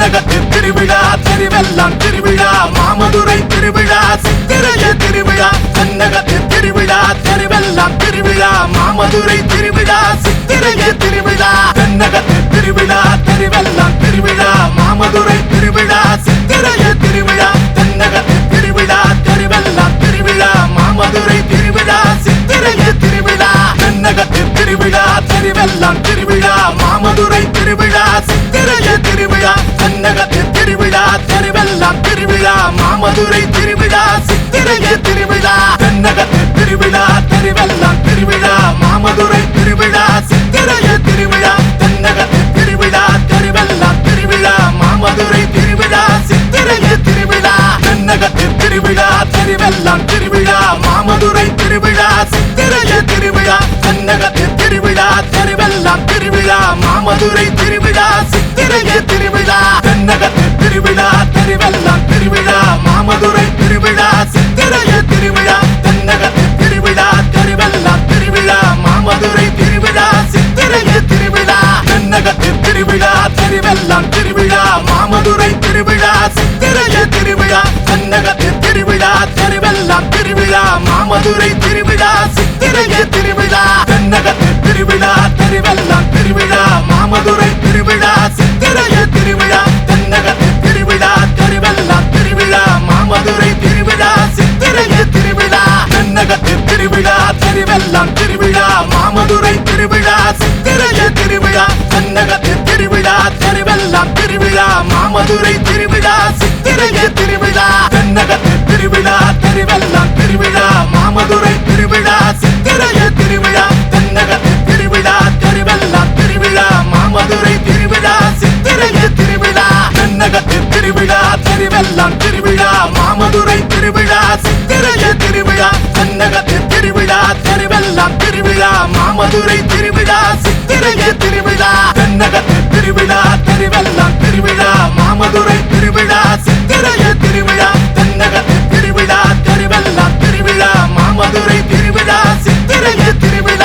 தென்னகத்து திருவிழா தெருவெல்லாம் திருவிழா மாமதுரை திருவிழா சித்திரைய திருவிழா தென்னகத்து திருவிழா தெருவெல்லாம் திருவிழா மாமதுரை திருவிழா சித்திரைய திருவிழா தென்னகத்து திருவிழா தெருவெல்லாம் திருவிழா மாமதுரை திருவிழா சித்திரைய திருவிழா தென்னகத்து திருவிழா தெருவெல்லாம் திருவிழா மாமதுரை திருவிழா சித்திரைய திருவிழா தென்னகத்து திருவிழா தெருவெல்லாம் திருவிழா மாமதுரை திருவிழா சித்திரைய திருவிழா தென்னகத்து திருவிழா தெருவெல்லாம் திருவிழா மாமதுரை திருவிழா சித்திரைய திருவிழா தென்னகத்து திருவிழா தெருவெல்லாம் திருவிழா மாமதுரை திருவிழா சித்திரைய திருவிழா தென்னகத்து திருவிழா தெருவெல்லாம் திருவிழா மாமதுரை திருவிழா சித்திரைய திருவிழா தென்னகத்து திருவிழா தெருவெல்லாம் திருவிழா மாமதுரை திருவிழா சித்திரைய திருவிழா தென்னகத்து திருவிழா தெருவெல்லாம் திருவிழா மாமதுரை திருவிழா சித்திரைய திருவிழா தென்னகத்து திருவிழா தெருவெல்லாம் திருவிழா மாமதுரை திருவிழா சித்திரைய திருவிழா தென்னகத்து திருவிழா தெருவெல்லாம் திருவிழா மாமதுரை திருவிழா சித்திரைய திருவிழா தென்னகத்து திருவிழா தெருவெல்லாம் திருவிழா மாமதுரை திருவிழா சித்திரைய திருவிழா தென்னகத்து திருவிழா தெருவெல்லாம் திருவிழா மாமதுரை திருவிழா சித்திரைய திருவிழா தென்னகத்து திருவிழா தெருவெல்லாம் திருவிழா மாமதுரை திருவிழா சித்திரைய திருவிழா தென்னகத்து திருவிழா தெருவெல்லாம் திருவிழா மாமதுரை திருவிழா சித்திரைய திருவிழா தென்னகத்து திருவிழா தெருவெல்லாம் திருவிழா மாமதுரை திருவிழா சித்திரைய திருவிழா தென்னகத்து திருவிழா தெருவெல்லாம் திருவிழா மாமதுரை திருவிழா சித்திரைய திருவிழா தென்னகத்து திருவிழா தெருவெல்லாம் திருவிழா மாமதுரை திருவிழா சித்திரைய திருவிழா